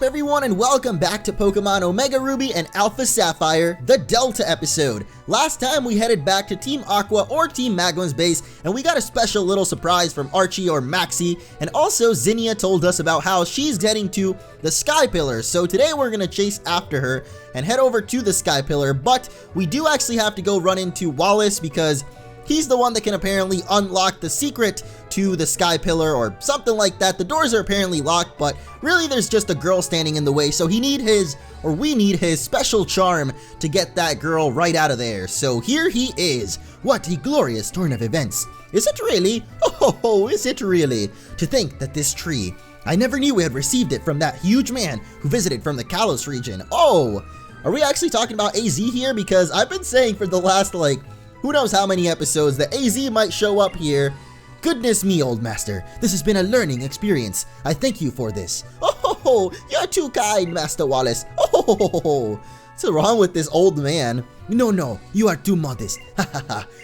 everyone, and welcome back to Pokemon Omega Ruby and Alpha Sapphire, the Delta episode. Last time we headed back to Team Aqua or Team Magma's base, and we got a special little surprise from Archie or Maxie, and also Zinnia told us about how she's heading to the Sky Pillar. So today we're gonna chase after her and head over to the Sky Pillar, but we do actually have to go run into Wallace because he's the one that can apparently unlock the secret to the Sky Pillar or something like that. The doors are apparently locked, but really there's just a girl standing in the way, so we need his special charm to get that girl right out of there. So here he is. What a glorious turn of events. Is it really? Oh, is it really? To think that this tree, I never knew we had received it from that huge man who visited from the Kalos region. Oh, are we actually talking about AZ here? Because I've been saying for the last, who knows how many episodes that AZ might show up here. Goodness me, old master. This has been a learning experience. I thank you for this. Oh, you're too kind, Master Wallace. Oh, what's wrong with this old man? No, you are too modest.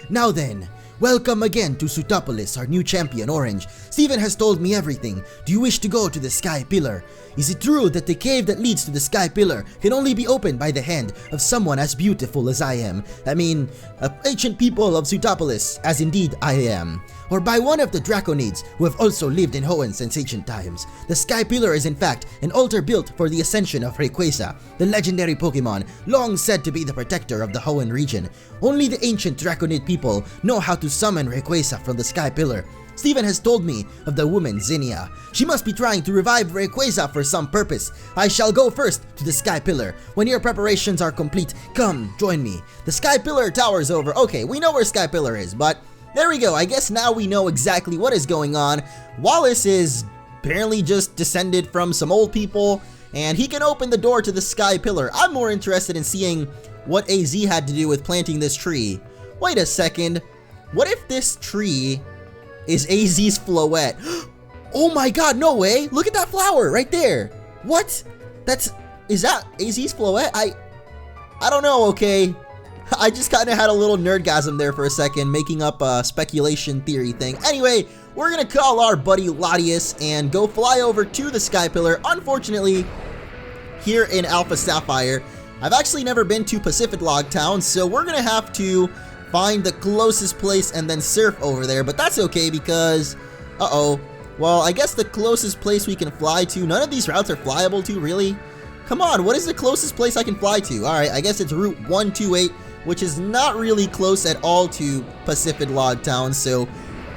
Now then, welcome again to Sootopolis, our new champion, Orange. Steven has told me everything. Do you wish to go to the Sky Pillar? Is it true that the cave that leads to the Sky Pillar can only be opened by the hand of someone as beautiful as I am? I mean, ancient people of Sootopolis, as indeed I am. Or by one of the Draconids who have also lived in Hoenn since ancient times. The Sky Pillar is in fact an altar built for the ascension of Rayquaza, the legendary Pokemon long said to be the protector of the Hoenn region. Only the ancient Draconid people know how to summon Rayquaza from the Sky Pillar. Steven has told me of the woman Zinnia. She must be trying to revive Rayquaza for some purpose. I shall go first to the Sky Pillar. When your preparations are complete, come join me. The Sky Pillar towers over. Okay, we know where Sky Pillar is, but there we go. I guess now we know exactly what is going on. Wallace is apparently just descended from some old people, and he can open the door to the Sky Pillar. I'm more interested in seeing what AZ had to do with planting this tree. Wait a second. What if this tree is AZ's Floette? Oh my god, no way. Look at that flower right there. What? Is that AZ's Floette? I don't know, okay. I just kind of had a little nerdgasm there for a second, making up a speculation theory thing. Anyway, we're gonna call our buddy Latias and go fly over to the Sky Pillar. Unfortunately, here in Alpha Sapphire, I've actually never been to Pacificlog town, so we're gonna have to find the closest place and then surf over there, but that's okay because, well, I guess the closest place we can fly to, none of these routes are flyable to, really? Come on, what is the closest place I can fly to? Alright, I guess it's Route 128, which is not really close at all to Pacificlog town, so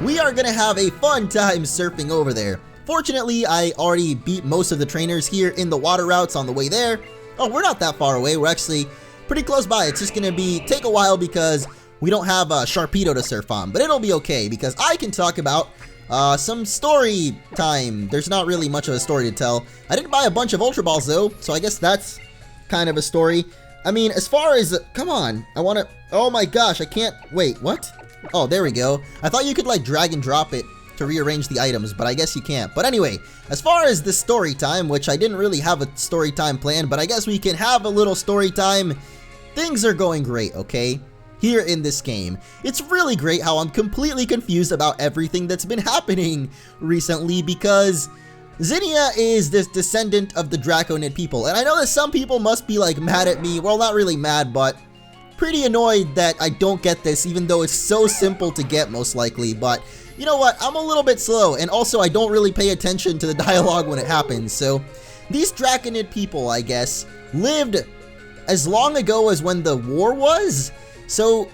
we are gonna have a fun time surfing over there. Fortunately, I already beat most of the trainers here in the water routes on the way there. Oh, we're not that far away, we're actually pretty close by. It's just gonna take a while because we don't have a Sharpedo to surf on, but it'll be okay because I can talk about some story time. There's not really much of a story to tell. I didn't buy a bunch of Ultra Balls though, so I guess that's kind of a story. I mean, as far as, come on, oh my gosh, I can't, wait, what? Oh, there we go. I thought you could drag and drop it to rearrange the items, but I guess you can't. But anyway, as far as the story time, which I didn't really have a story time planned, but I guess we can have a little story time. Things are going great, okay? Here in this game. It's really great how I'm completely confused about everything that's been happening recently because Zinnia is this descendant of the Draconid people, and I know that some people must be mad at me. Well, not really mad, but pretty annoyed that I don't get this, even though it's so simple to get most likely. But you know what, I'm a little bit slow, and also I don't really pay attention to the dialogue when it happens. So these Draconid people, I guess, lived as long ago as when the war was. So,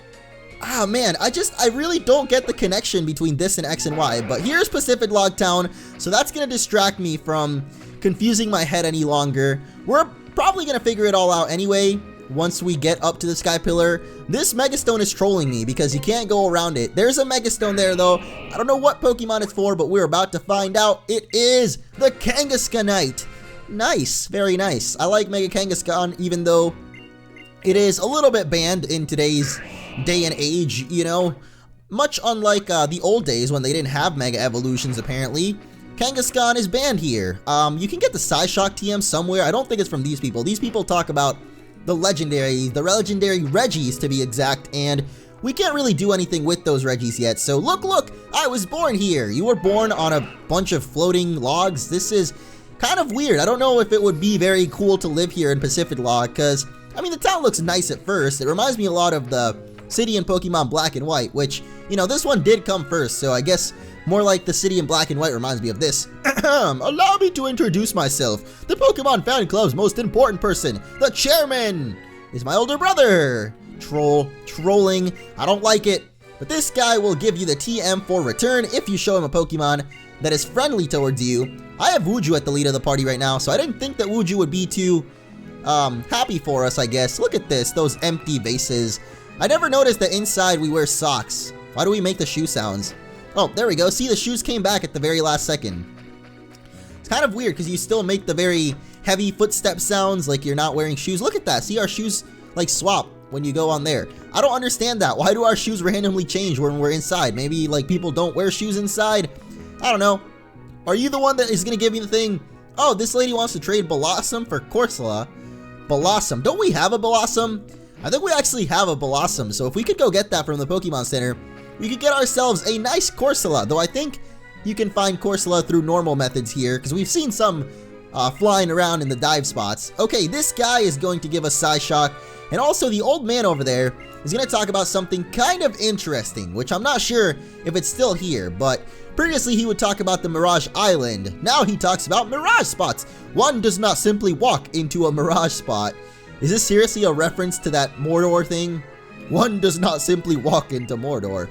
man, I really don't get the connection between this and X and Y, but here's Pacificlog town, so that's gonna distract me from confusing my head any longer. We're probably gonna figure it all out anyway, once we get up to the Sky Pillar. This Megastone is trolling me because you can't go around it. There's a Megastone there though. I don't know what Pokemon it's for, but we're about to find out. It is the Kangaskhanite. Nice, very nice. I like Mega Kangaskhan, even though it is a little bit banned in today's day and age, you know, much unlike the old days when they didn't have Mega Evolutions apparently. Kangaskhan is banned here. You can get the Psyshock TM somewhere. I don't think it's from these people. These people talk about the legendary Reggies to be exact, and we can't really do anything with those Reggies yet. So look, I was born here. You were born on a bunch of floating logs. This is kind of weird. I don't know if it would be very cool to live here in Pacificlog, because, I mean, the town looks nice at first. It reminds me a lot of the city in Pokemon Black and White, which, you know, this one did come first, so I guess more like the city in Black and White reminds me of this. Allow me to introduce myself. The Pokemon fan club's most important person, the chairman, is my older brother. Trolling, I don't like it. But this guy will give you the TM for return if you show him a Pokemon that is friendly towards you. I have Wuju at the lead of the party right now, so I didn't think that Wuju would be too happy for us, I guess. Look at this, those empty vases. I never noticed that inside we wear socks. Why do we make the shoe sounds? Oh, there we go. See, the shoes came back at the very last second. It's kind of weird because you still make the very heavy footstep sounds like you're not wearing shoes. Look at that. See, our shoes like swap when you go on there. I don't understand that. Why do our shoes randomly change when we're inside? Maybe like people don't wear shoes inside? I don't know. Are you the one that is going to give me the thing? Oh, this lady wants to trade Blossom for Corsola. Blossom. Don't we have a Blossom? I think we actually have a Blossom. So if we could go get that from the Pokemon Center, we could get ourselves a nice Corsola. Though I think you can find Corsola through normal methods here, because we've seen some flying around in the dive spots. Okay, this guy is going to give us Psyshock. And also the old man over there is going to talk about something kind of interesting, which I'm not sure if it's still here, but previously he would talk about the Mirage Island. Now he talks about Mirage Spots. One does not simply walk into a Mirage Spot. Is this seriously a reference to that Mordor thing? One does not simply walk into Mordor.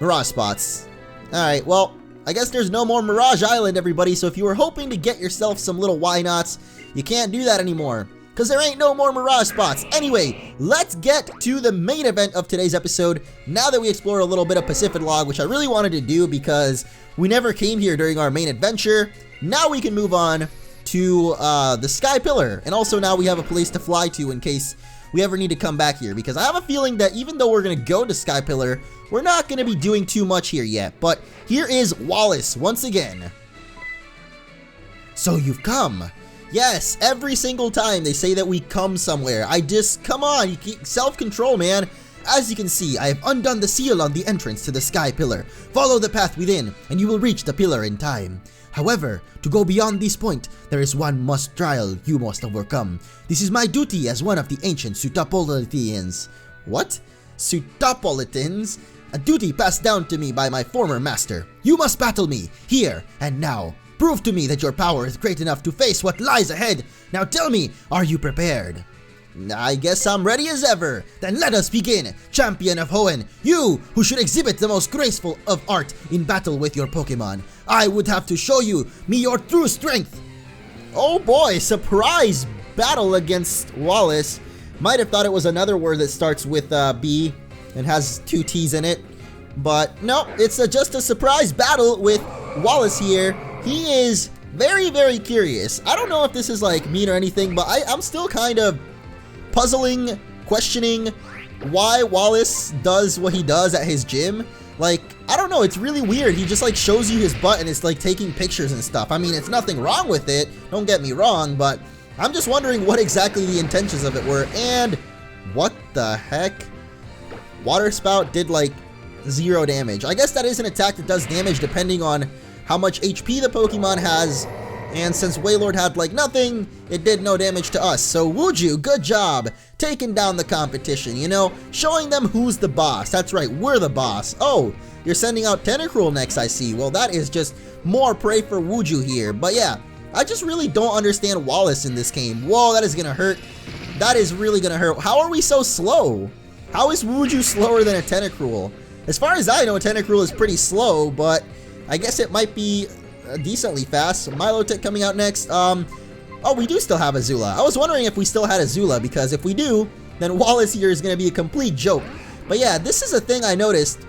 Mirage Spots. Alright, well, I guess there's no more Mirage Island, everybody, so if you were hoping to get yourself some little why nots, you can't do that anymore, because there ain't no more Mirage Spots. Anyway, let's get to the main event of today's episode. Now that we explored a little bit of Pacificlog, which I really wanted to do because we never came here during our main adventure, now we can move on to the Sky Pillar. And also now we have a place to fly to in case we ever need to come back here, because I have a feeling that even though we're going to go to Sky Pillar, we're not going to be doing too much here yet. But here is Wallace once again. So you've come. Yes, every single time they say that we come somewhere, come on, you keep self-control, man. As you can see, I have undone the seal on the entrance to the Sky Pillar. Follow the path within, and you will reach the pillar in time. However, to go beyond this point, there is one trial you must overcome. This is my duty as one of the ancient Sutapolitans. What? Sutapolitans? A duty passed down to me by my former master. You must battle me, here and now. Prove to me that your power is great enough to face what lies ahead. Now tell me, are you prepared? I guess I'm ready as ever. Then let us begin. Champion of Hoenn, you who should exhibit the most graceful of art in battle with your Pokemon. I would have to show me your true strength. Oh boy, surprise battle against Wallace. Might have thought it was another word that starts with B and has 2 T's in it. But no, it's just a surprise battle with Wallace here. He is very, very curious. I don't know if this is like mean or anything, but I'm still kind of questioning why Wallace does what he does at his gym. Like, I don't know, it's really weird. He just like shows you his butt and it's like taking pictures and stuff. I mean, it's nothing wrong with it, don't get me wrong, but I'm just wondering what exactly the intentions of it were. And what the heck? Water Spout did like 0 damage. I guess that is an attack that does damage depending on how much HP the Pokemon has, and since Wailord had like nothing, it did no damage to us. So Wuju, good job taking down the competition, you know, showing them who's the boss. That's right, we're the boss. Oh, you're sending out Tentacruel next, I see. Well, that is just more prey for Wuju here. But yeah, I just really don't understand Wallace in this game. Whoa, that is gonna hurt. That is really gonna hurt. How are we so slow? How is Wuju slower than a Tentacruel? As far as I know, a Tentacruel is pretty slow, but I guess it might be decently fast. Milotic coming out next. Oh, we do still have a Zula. I was wondering if we still had a Zula, because if we do, then Wallace here is going to be a complete joke. But yeah, this is a thing I noticed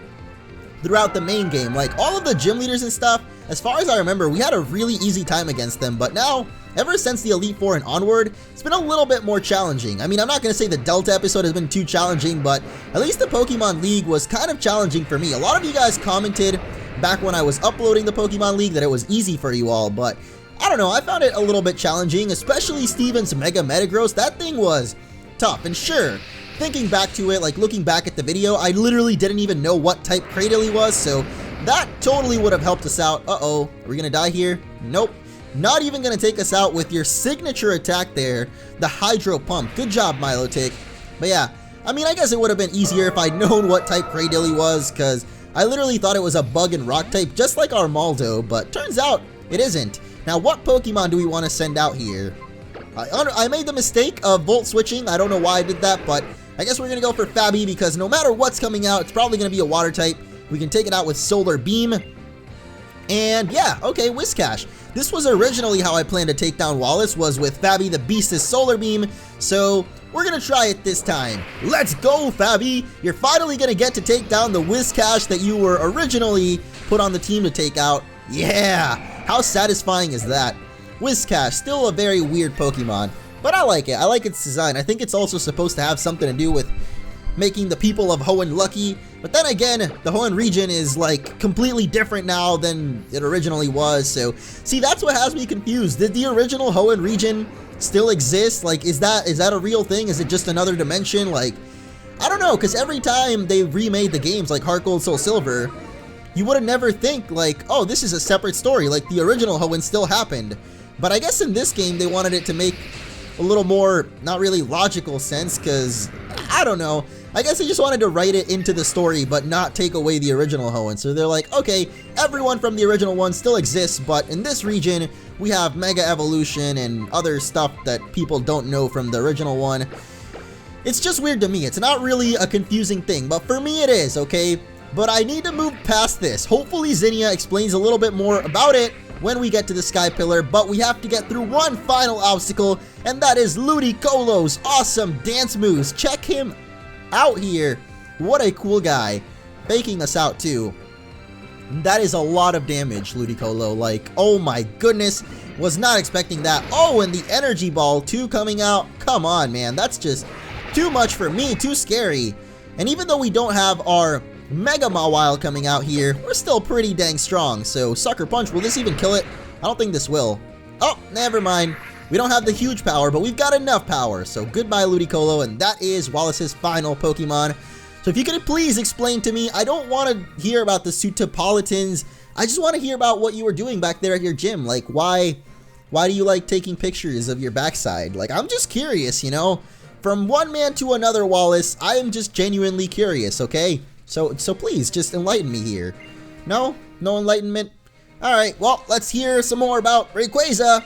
throughout the main game. Like, all of the gym leaders and stuff, as far as I remember, we had a really easy time against them. But now, ever since the Elite Four and onward, it's been a little bit more challenging. I mean, I'm not going to say the Delta episode has been too challenging, but at least the Pokemon League was kind of challenging for me. A lot of you guys commented back when I was uploading the Pokemon League that it was easy for you all, but I don't know, I found it a little bit challenging, especially Steven's Mega Metagross. That thing was tough, and sure, thinking back to it, like looking back at the video, I literally didn't even know what type Cradle he was, so that totally would have helped us out. Uh-oh, are we gonna die here? Nope. Not even gonna take us out with your signature attack there, the Hydro Pump. Good job, Milotic. But yeah, I mean, I guess it would have been easier if I'd known what type Greydilly was, because I literally thought it was a bug and rock type, just like Armaldo, but turns out it isn't. Now, what Pokemon do we want to send out here? I made the mistake of Volt switching. I don't know why I did that, but I guess we're going to go for Fabi, because no matter what's coming out, it's probably going to be a water type. We can take it out with Solar Beam. And yeah, okay, Whiscash. This was originally how I planned to take down Wallace, was with Fabi the Beast's Solar Beam, so we're gonna try it this time. Let's go, Fabi! You're finally gonna get to take down the Whiscash that you were originally put on the team to take out. Yeah! How satisfying is that? Whiscash, still a very weird Pokemon, but I like it. I like its design. I think it's also supposed to have something to do with making the people of Hoenn lucky, but then again, the Hoenn region is like completely different now than it originally was, so see, that's what has me confused. Did the original Hoenn region still exist? Like, is that a real thing? Is it just another dimension? Like, I don't know, because every time they remade the games like Heart Gold, Soul Silver, you would have never think like, oh, this is a separate story, like the original Hoenn still happened. But I guess in this game they wanted it to make a little more, not really logical sense, because I don't know, I guess they just wanted to write it into the story but not take away the original Hoenn. So they're like, okay, everyone from the original one still exists, but in this region we have Mega Evolution and other stuff that people don't know from the original one. It's just weird to me. It's not really a confusing thing, but for me it is, okay? But I need to move past this. Hopefully Zinnia explains a little bit more about it when we get to the Sky Pillar, but we have to get through one final obstacle, and that is Ludicolo's awesome dance moves. Check him out here. What a cool guy. Baking us out too. That is a lot of damage, Ludicolo. Like, oh my goodness. Was not expecting that. Oh, and the Energy Ball too coming out. Come on, man. That's just too much for me. Too scary. And even though we don't have our Mega Mawile coming out here, we're still pretty dang strong. So, Sucker Punch, will this even kill it? I don't think this will. Oh, never mind. We don't have the huge power, but we've got enough power. So, goodbye, Ludicolo, and that is Wallace's final Pokemon. So, if you could please explain to me, I don't want to hear about the Sutopolitans. I just want to hear about what you were doing back there at your gym. Like, why do you like taking pictures of your backside? Like, I'm just curious, you know? From one man to another, Wallace, I am just genuinely curious, okay? So please, just enlighten me here. No? No enlightenment? Alright, well, let's hear some more about Rayquaza.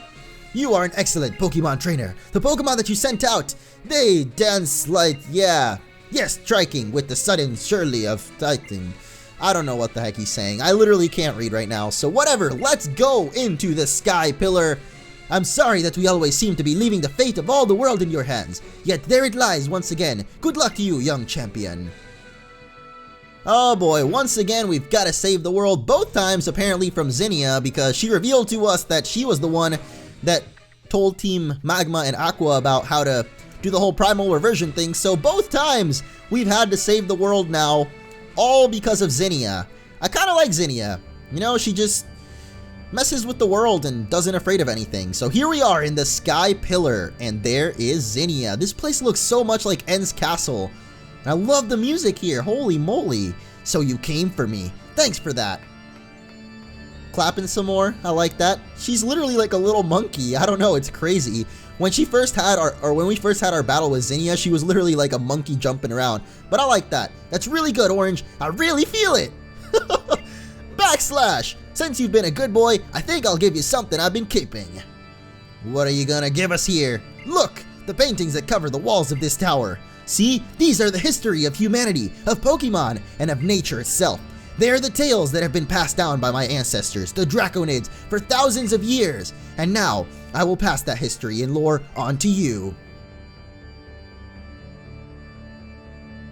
You are an excellent Pokemon trainer. The Pokemon that you sent out, they dance like, yeah. Yes, striking with the sudden surely of fighting. I don't know what the heck he's saying. I literally can't read right now. So whatever, let's go into the Sky Pillar. I'm sorry that we always seem to be leaving the fate of all the world in your hands. Yet there it lies once again. Good luck to you, young champion. Oh boy, once again we've got to save the world, both times apparently from Zinnia, because she revealed to us that she was the one that told Team Magma and Aqua about how to do the whole primal reversion thing. So both times we've had to save the world now, all because of Zinnia. I kind of like Zinnia. You know, she just messes with the world and doesn't afraid of anything. So here we are in the Sky Pillar, and there is Zinnia. This place looks so much like N's castle. And I love the music here, holy moly. So you came for me. Thanks for that. Clapping some more, I like that. She's literally like a little monkey, I don't know, it's crazy. When she first had when we first had our battle with Zinnia, she was literally like a monkey jumping around. But I like that. That's really good, Orange. I really feel it. Backslash. Since you've been a good boy, I think I'll give you something I've been keeping. What are you gonna give us here? Look, the paintings that cover the walls of this tower. See, these are the history of humanity, of Pokemon, and of nature itself. They are the tales that have been passed down by my ancestors, the Draconids, for thousands of years. And now, I will pass that history and lore on to you.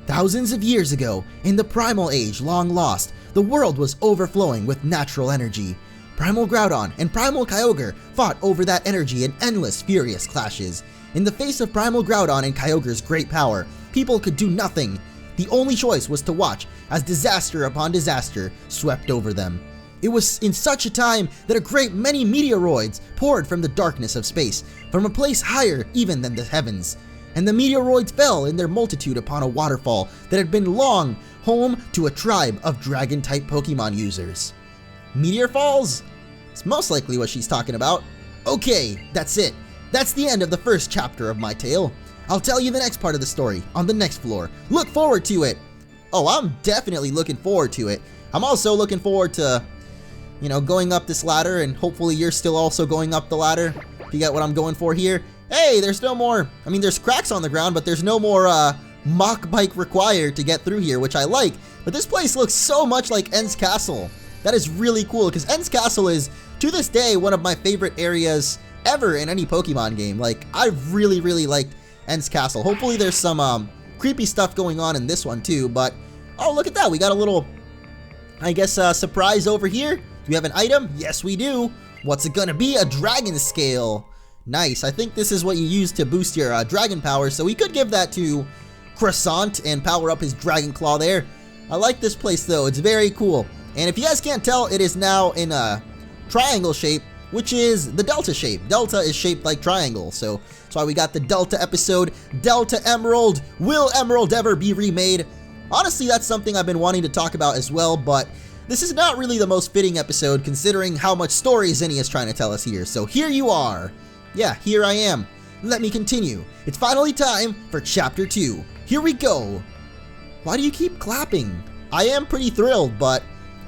Thousands of years ago, in the Primal Age long lost, the world was overflowing with natural energy. Primal Groudon and Primal Kyogre fought over that energy in endless furious clashes. In the face of Primal Groudon and Kyogre's great power, people could do nothing. The only choice was to watch as disaster upon disaster swept over them. It was in such a time that a great many meteoroids poured from the darkness of space, from a place higher even than the heavens. And the meteoroids fell in their multitude upon a waterfall that had been long home to a tribe of dragon-type Pokemon users. Meteor falls? It's most likely what she's talking about. Okay, that's it. That's the end of the first chapter of my tale. I'll tell you the next part of the story on the next floor. Look forward to it. Oh, I'm definitely looking forward to it. I'm also looking forward to, going up this ladder, and hopefully you're still also going up the ladder. If you get what I'm going for here. Hey, there's no more, there's cracks on the ground, but there's no more mock bike required to get through here, which I like. But this place looks so much like End's Castle. That is really cool, because End's Castle is, to this day, one of my favorite areas ever in any Pokemon game. Like, I really, really liked End's Castle. Hopefully there's some creepy stuff going on in this one too, but oh, look at that. We got a little, surprise over here. Do we have an item? Yes, we do. What's it gonna be? A dragon scale. Nice. I think this is what you use to boost your dragon power, so we could give that to Croissant and power up his dragon claw there. I like this place though. It's very cool. And if you guys can't tell, it is now in a triangle shape, which is the Delta shape. Delta is shaped like triangle, so that's why we got the Delta episode. Delta Emerald. Will Emerald ever be remade? Honestly, that's something I've been wanting to talk about as well, but this is not really the most fitting episode considering how much story Zinnia is trying to tell us here. So here you are. Yeah, here I am. Let me continue. It's finally time for Chapter 2. Here we go. Why do you keep clapping? I am pretty thrilled, but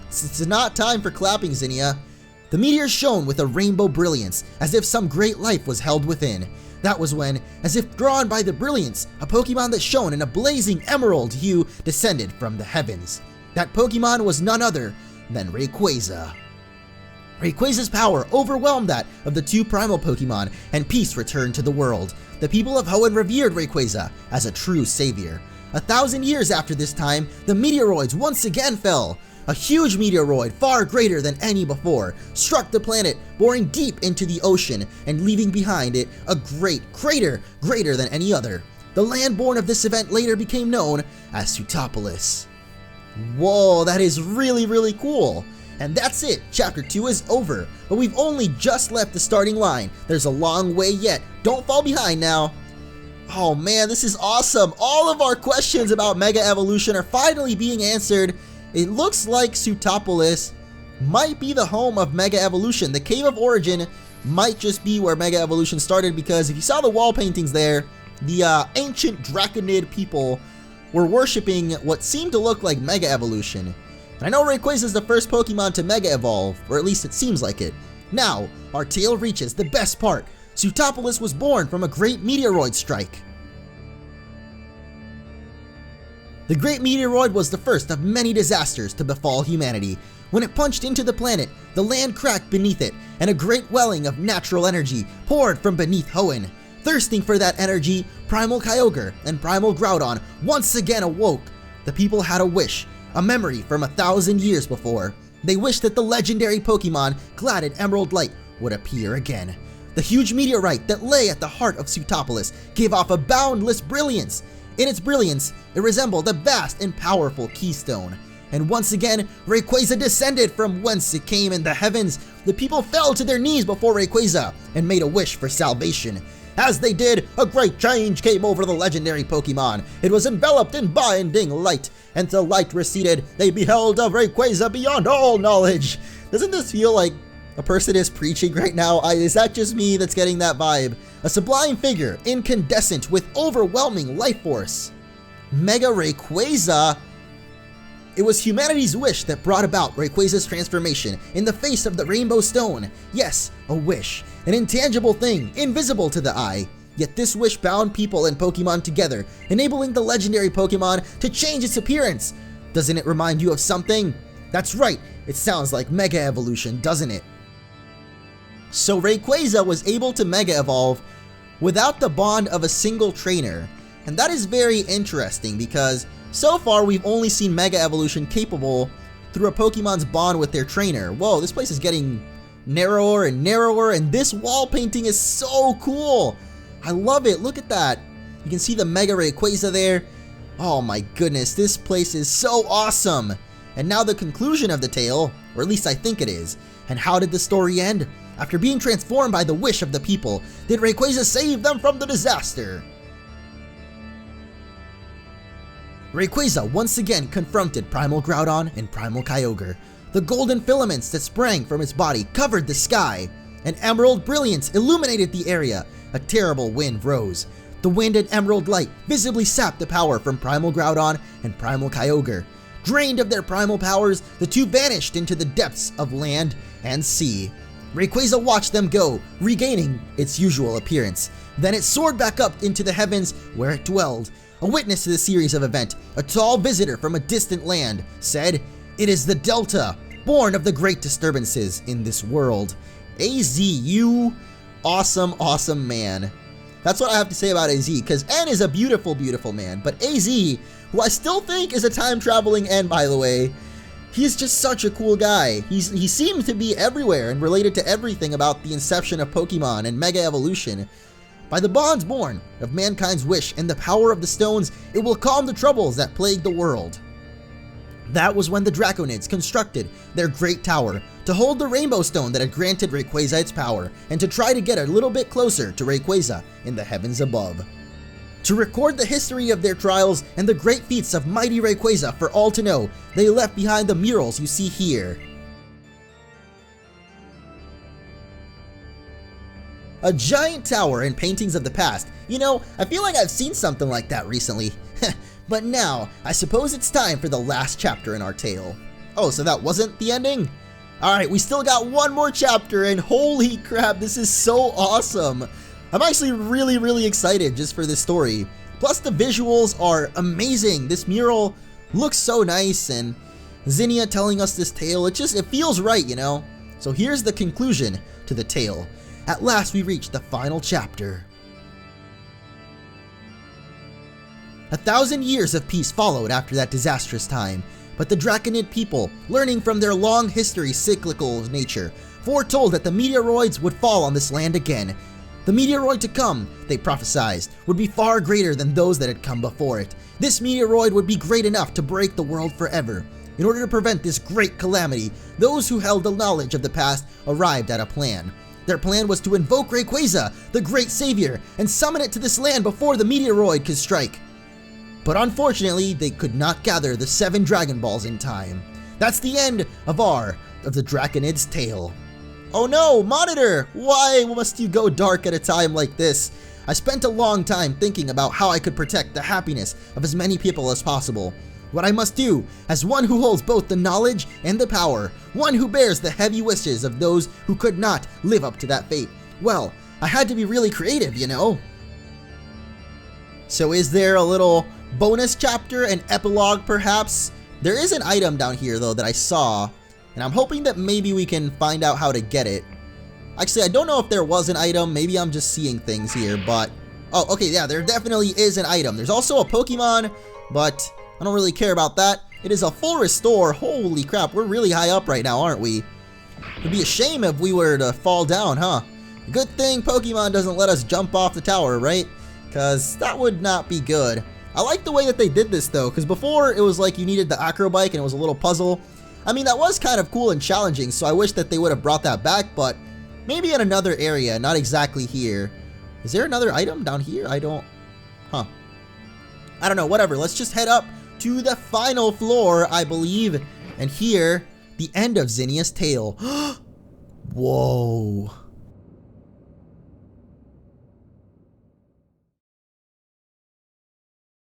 it's not time for clapping, Zinnia. The meteor shone with a rainbow brilliance, as if some great life was held within. That was when, as if drawn by the brilliance, a Pokemon that shone in a blazing emerald hue descended from the heavens. That Pokemon was none other than Rayquaza. Rayquaza's power overwhelmed that of the two primal Pokemon, and peace returned to the world. The people of Hoenn revered Rayquaza as a true savior. 1,000 years after this time, the meteoroids once again fell. A huge meteoroid, far greater than any before, struck the planet, boring deep into the ocean and leaving behind it a great crater greater than any other. The land born of this event later became known as Sootopolis. Whoa, that is really, really cool. And that's it, Chapter 2 is over, but we've only just left the starting line. There's a long way yet. Don't fall behind now. Oh man, this is awesome. All of our questions about Mega Evolution are finally being answered. It looks like Sootopolis might be the home of Mega Evolution. The Cave of Origin might just be where Mega Evolution started, because if you saw the wall paintings there, the ancient Draconid people were worshipping what seemed to look like Mega Evolution. And I know Rayquaza is the first Pokemon to Mega Evolve, or at least it seems like it. Now, our tale reaches the best part. Sootopolis was born from a great meteoroid strike. The Great Meteoroid was the first of many disasters to befall humanity. When it punched into the planet, the land cracked beneath it, and a great welling of natural energy poured from beneath Hoenn. Thirsting for that energy, Primal Kyogre and Primal Groudon once again awoke. The people had a wish, a memory from 1,000 years before. They wished that the legendary Pokemon clad in emerald light would appear again. The huge meteorite that lay at the heart of Sootopolis gave off a boundless brilliance. In its brilliance, it resembled a vast and powerful keystone. And once again, Rayquaza descended from whence it came in the heavens. The people fell to their knees before Rayquaza and made a wish for salvation. As they did, a great change came over the legendary Pokemon. It was enveloped in binding light, and the light receded. They beheld a Rayquaza beyond all knowledge. Doesn't this feel like a person is preaching right now? Is that just me that's getting that vibe? A sublime figure, incandescent with overwhelming life force. Mega Rayquaza. It was humanity's wish that brought about Rayquaza's transformation in the face of the Rainbow Stone. Yes, a wish, an intangible thing, invisible to the eye. Yet this wish bound people and Pokemon together, enabling the legendary Pokemon to change its appearance. Doesn't it remind you of something? That's right, it sounds like Mega Evolution, doesn't it? So Rayquaza was able to Mega Evolve without the bond of a single trainer. And that is very interesting, because so far we've only seen Mega Evolution capable through a Pokemon's bond with their trainer. Whoa, this place is getting narrower and narrower, and this wall painting is so cool. I love it. Look at that. You can see the Mega Rayquaza there. Oh my goodness, this place is so awesome. And now the conclusion of the tale, or at least I think it is. And how did the story end? After being transformed by the wish of the people, did Rayquaza save them from the disaster? Rayquaza once again confronted Primal Groudon and Primal Kyogre. The golden filaments that sprang from its body covered the sky. An emerald brilliance illuminated the area. A terrible wind rose. The wind and emerald light visibly sapped the power from Primal Groudon and Primal Kyogre. Drained of their primal powers, the two vanished into the depths of land and sea. Rayquaza watched them go, regaining its usual appearance. Then it soared back up into the heavens where it dwelled. A witness to the series of events, a tall visitor from a distant land, said, "It is the Delta, born of the great disturbances in this world." AZU, awesome man. That's what I have to say about AZ, because N is a beautiful, beautiful man, but AZ, who I still think is a time-traveling N, by the way, he's just such a cool guy. He seems to be everywhere and related to everything about the inception of Pokemon and Mega Evolution. By the bonds born of mankind's wish and the power of the stones, it will calm the troubles that plague the world. That was when the Draconids constructed their great tower to hold the Rainbow Stone that had granted Rayquaza its power, and to try to get a little bit closer to Rayquaza in the heavens above. To record the history of their trials and the great feats of mighty Rayquaza for all to know, they left behind the murals you see here. A giant tower and paintings of the past. You know, I feel like I've seen something like that recently. But now, I suppose it's time for the last chapter in our tale. Oh, so that wasn't the ending? Alright, we still got one more chapter, and holy crap, this is so awesome. I'm actually really excited just for this story. Plus the visuals are amazing. This mural looks so nice, and Zinnia telling us this tale, it feels right, you know? So here's the conclusion to the tale. At last we reach the final chapter. 1,000 years of peace followed after that disastrous time, but the Draconid people, learning from their long history's cyclical nature, foretold that the meteoroids would fall on this land again. The meteoroid to come, they prophesied, would be far greater than those that had come before it. This meteoroid would be great enough to break the world forever. In order to prevent this great calamity, those who held the knowledge of the past arrived at a plan. Their plan was to invoke Rayquaza, the great savior, and summon it to this land before the meteoroid could strike. But unfortunately, they could not gather the 7 Dragon Balls in time. That's the end of the Draconid's tale. Oh no, Monitor! Why must you go dark at a time like this? I spent a long time thinking about how I could protect the happiness of as many people as possible. What I must do, as one who holds both the knowledge and the power, one who bears the heavy wishes of those who could not live up to that fate. Well, I had to be really creative, you know? So is there a little bonus chapter, an epilogue perhaps? There is an item down here though that I saw, and I'm hoping that maybe we can find out how to get it. Actually, I don't know if there was an item, maybe I'm just seeing things here, but... Oh, okay, yeah, there definitely is an item. There's also a Pokemon, but I don't really care about that. It is a full restore. Holy crap, we're really high up right now, aren't we? It'd be a shame if we were to fall down, huh? Good thing Pokemon doesn't let us jump off the tower, right? Because that would not be good. I like the way that they did this though, because before it was like you needed the acrobike and it was a little puzzle. I mean, that was kind of cool and challenging, so I wish that they would have brought that back, but maybe in another area, not exactly here. Is there another item down here? I don't know, whatever. Let's just head up to the final floor, I believe, and hear the end of Zinnia's tale. Whoa.